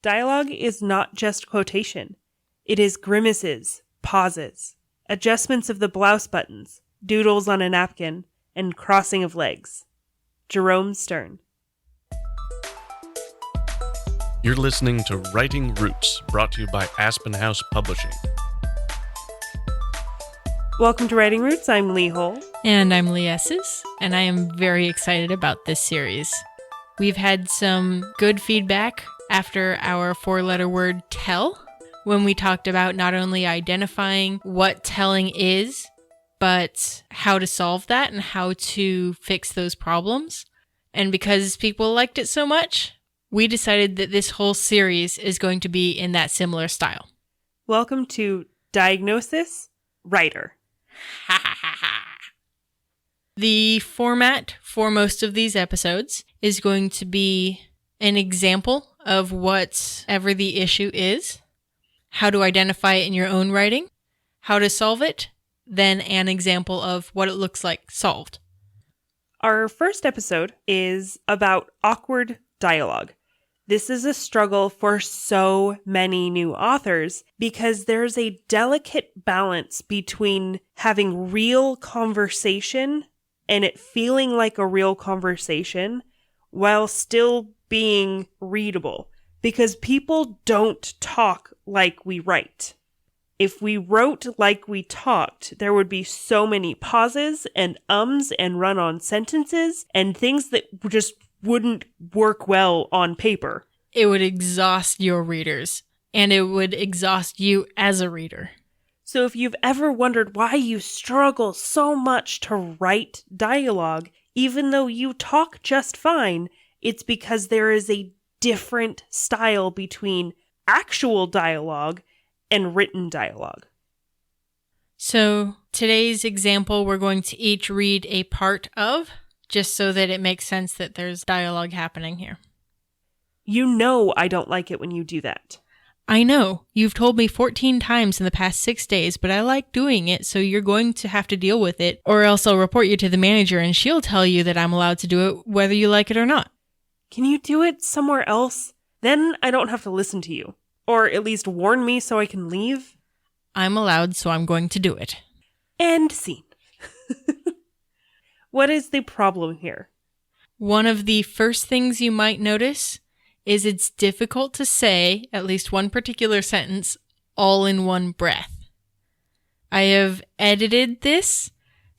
Dialogue is not just quotation. It is grimaces, pauses, adjustments of the blouse buttons, doodles on a napkin, and crossing of legs. Jerome Stern. You're listening to Writing Roots, brought to you by Aspen House Publishing. Welcome to Writing Roots. I'm Leigh Hull. And I'm Leigh Esses, and I am very excited about this series. We've had some good feedback after our four-letter word tell, when we talked about not only identifying what telling is, but how to solve that and how to fix those problems. And because people liked it so much, we decided that this whole series is going to be in that similar style. Welcome to Diagnosis, Writer. The format for most of these episodes is going to be an example of whatever the issue is, how to identify it in your own writing, how to solve it, then an example of what it looks like solved. Our first episode is about awkward dialogue. This is a struggle for so many new authors because there's a delicate balance between having real conversation and it feeling like a real conversation while still being readable, because people don't talk like we write. If we wrote like we talked, there would be so many pauses and ums and run-on sentences and things that just wouldn't work well on paper. It would exhaust your readers, and it would exhaust you as a reader. So if you've ever wondered why you struggle so much to write dialogue, even though you talk just fine, it's because there is a different style between actual dialogue and written dialogue. So today's example, we're going to each read a part of, just so that it makes sense that there's dialogue happening here. You know I don't like it when you do that. I know. You've told me 14 times in the past 6 days, but I like doing it, so you're going to have to deal with it, or else I'll report you to the manager and she'll tell you that I'm allowed to do it whether you like it or not. Can you do it somewhere else? Then I don't have to listen to you. Or at least warn me so I can leave. I'm allowed, so I'm going to do it. End scene. What is the problem here? One of the first things you might notice is it's difficult to say at least one particular sentence all in one breath. I have edited this,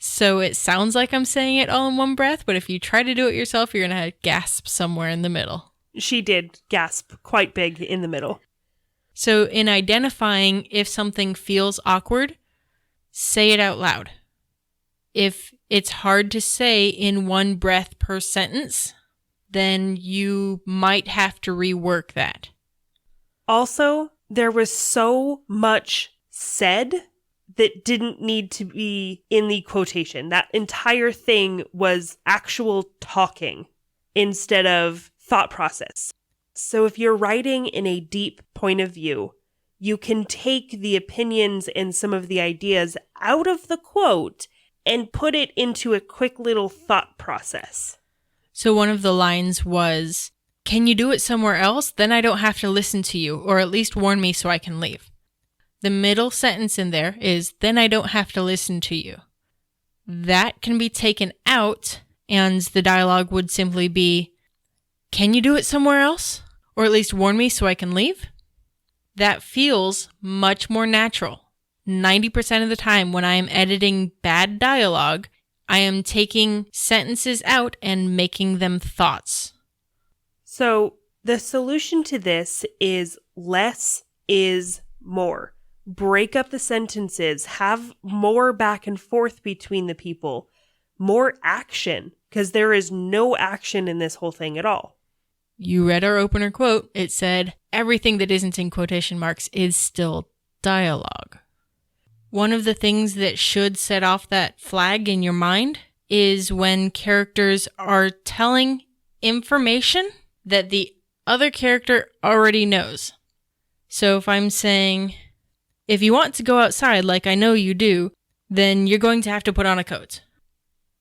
so it sounds like I'm saying it all in one breath, but if you try to do it yourself, you're going to gasp somewhere in the middle. She did gasp quite big in the middle. So in identifying if something feels awkward, say it out loud. If it's hard to say in one breath per sentence, then you might have to rework that. Also, there was so much said that didn't need to be in the quotation. That entire thing was actual talking instead of thought process. So if you're writing in a deep point of view, you can take the opinions and some of the ideas out of the quote and put it into a quick little thought process. So one of the lines was, "Can you do it somewhere else? Then I don't have to listen to you, or at least warn me so I can leave." The middle sentence in there is, "Then I don't have to listen to you." That can be taken out, and the dialogue would simply be, "Can you do it somewhere else? Or at least warn me so I can leave?" That feels much more natural. 90% of the time when I am editing bad dialogue, I am taking sentences out and making them thoughts. So the solution to this is less is more. Break up the sentences, have more back and forth between the people, more action, because there is no action in this whole thing at all. You read our opener quote. It said, everything that isn't in quotation marks is still dialogue. One of the things that should set off that flag in your mind is when characters are telling information that the other character already knows. So if I'm saying, if you want to go outside like I know you do, then you're going to have to put on a coat.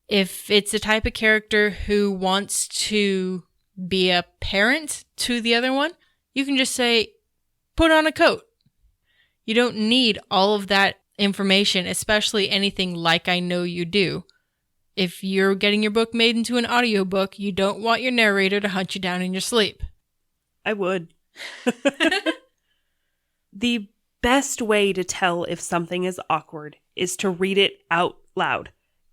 If it's the type of character who wants to be a parent to the other one, You can just say, put on a coat. You don't need all of that information, especially anything like I know you do. If you're getting your book made into an audiobook, you don't want your narrator to hunt you down in your sleep. I would. The best way to tell if something is awkward is to read it out loud.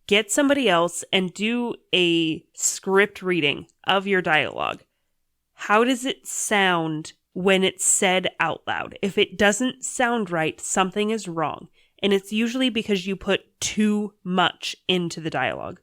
Get somebody else and do a script reading of your dialogue. How does it sound when it's said out loud? If it doesn't sound right, something is wrong. And it's usually because you put too much into the dialogue.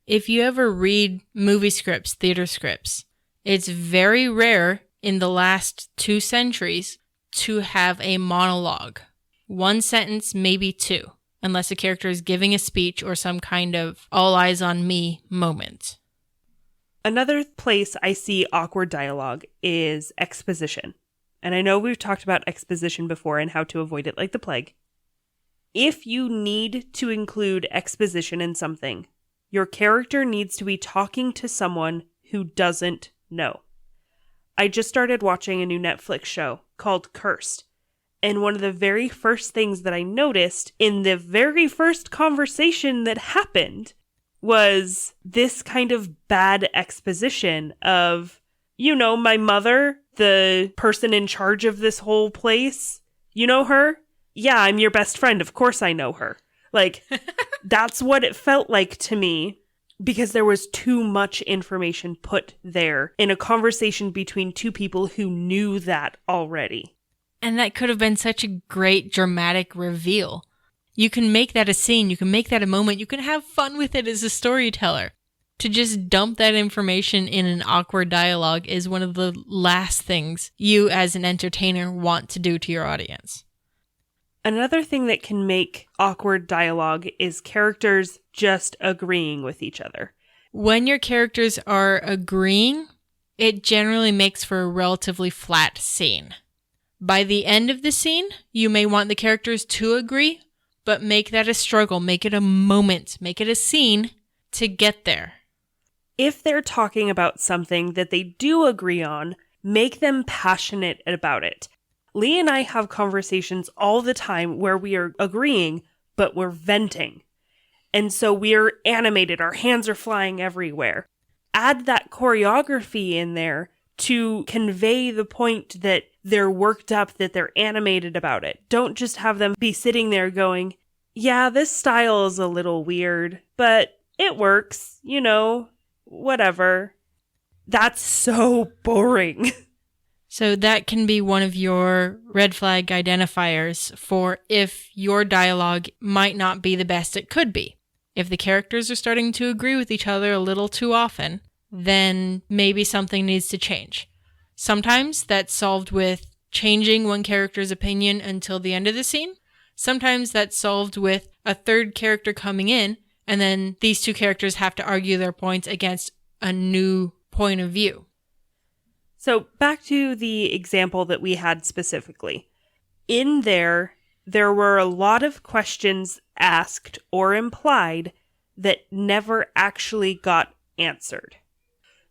If you ever read movie scripts, theater scripts, it's very rare in the last 2 centuries to have a monologue. 1 sentence, maybe 2, unless a character is giving a speech or some kind of all eyes on me moment. Another place I see awkward dialogue is exposition. And I know we've talked about exposition before and how to avoid it like the plague. If you need to include exposition in something, your character needs to be talking to someone who doesn't know. I just started watching a new Netflix show called Cursed. And one of the very first things that I noticed in the very first conversation that happened was this kind of bad exposition of, my mother, the person in charge of this whole place. You know her? Yeah, I'm your best friend. Of course I know her. Like, that's what it felt like to me because there was too much information put there in a conversation between 2 people who knew that already. And that could have been such a great dramatic reveal. You can make that a scene. You can make that a moment. You can have fun with it as a storyteller. To just dump that information in an awkward dialogue is one of the last things you as an entertainer want to do to your audience. Another thing that can make awkward dialogue is characters just agreeing with each other. When your characters are agreeing, it generally makes for a relatively flat scene. By the end of the scene, you may want the characters to agree, but make that a struggle, make it a moment, make it a scene to get there. If they're talking about something that they do agree on, make them passionate about it. Leigh and I have conversations all the time where we are agreeing, but we're venting. And so we're animated, our hands are flying everywhere. Add that choreography in there to convey the point that they're worked up, that they're animated about it. Don't just have them be sitting there going, yeah, this style is a little weird, but it works, whatever. That's so boring. So that can be one of your red flag identifiers for if your dialogue might not be the best it could be. If the characters are starting to agree with each other a little too often, then maybe something needs to change. Sometimes that's solved with changing one character's opinion until the end of the scene. Sometimes that's solved with a third character coming in, and then these 2 characters have to argue their points against a new point of view. So back to the example that we had specifically. In there were a lot of questions asked or implied that never actually got answered.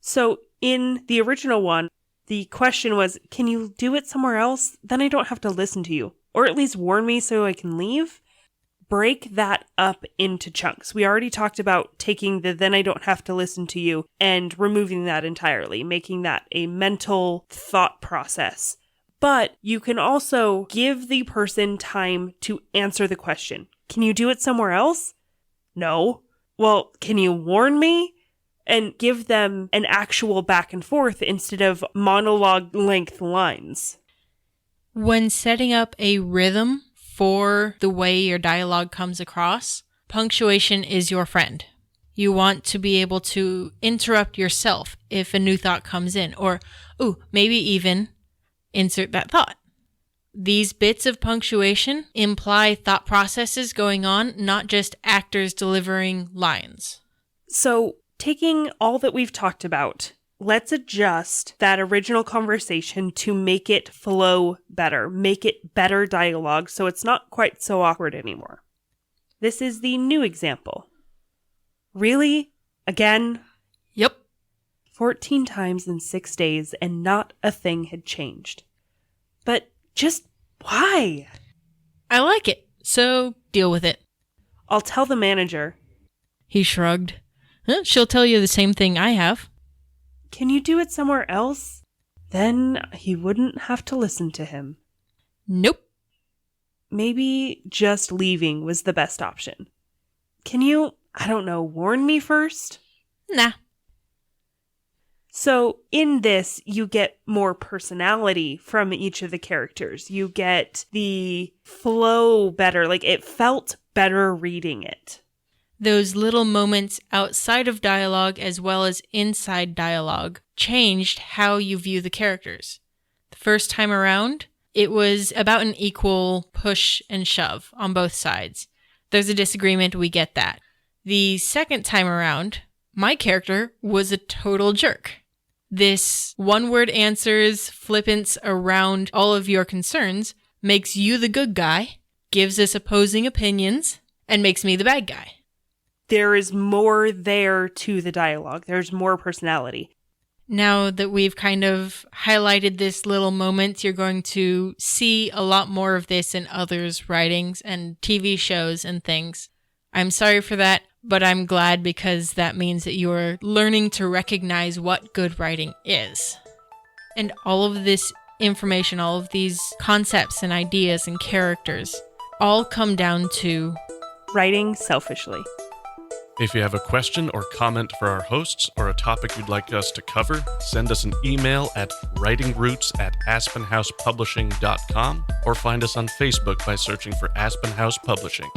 So in the original one, the question was, can you do it somewhere else? Then I don't have to listen to you. Or at least warn me so I can leave. Break that up into chunks. We already talked about taking the then I don't have to listen to you and removing that entirely, making that a mental thought process. But you can also give the person time to answer the question. Can you do it somewhere else? No. Well, can you warn me? And give them an actual back and forth instead of monologue length lines. When setting up a rhythm for the way your dialogue comes across, punctuation is your friend. You want to be able to interrupt yourself if a new thought comes in, or, maybe even insert that thought. These bits of punctuation imply thought processes going on, not just actors delivering lines. So, taking all that we've talked about, let's adjust that original conversation to make it flow better, make it better dialogue so it's not quite so awkward anymore. This is the new example. Really? Again? Yep. 14 times in 6 days and not a thing had changed. But just why? I like it, so deal with it. I'll tell the manager. He shrugged. She'll tell you the same thing I have. Can you do it somewhere else? Then he wouldn't have to listen to him. Nope. Maybe just leaving was the best option. Can you, warn me first? Nah. So in this, you get more personality from each of the characters. You get the flow better. Like, it felt better reading it. Those little moments outside of dialogue as well as inside dialogue changed how you view the characters. The first time around, it was about an equal push and shove on both sides. There's a disagreement, we get that. The second time around, my character was a total jerk. This one-word answers, flippance around all of your concerns makes you the good guy, gives us opposing opinions, and makes me the bad guy. There is more there to the dialogue. There's more personality. Now that we've kind of highlighted this little moment, you're going to see a lot more of this in others' writings and TV shows and things. I'm sorry for that, but I'm glad because that means that you're learning to recognize what good writing is. And all of this information, all of these concepts and ideas and characters all come down to writing selfishly. If you have a question or comment for our hosts or a topic you'd like us to cover, send us an email at writingroots@aspenhousepublishing.com or find us on Facebook by searching for Aspen House Publishing.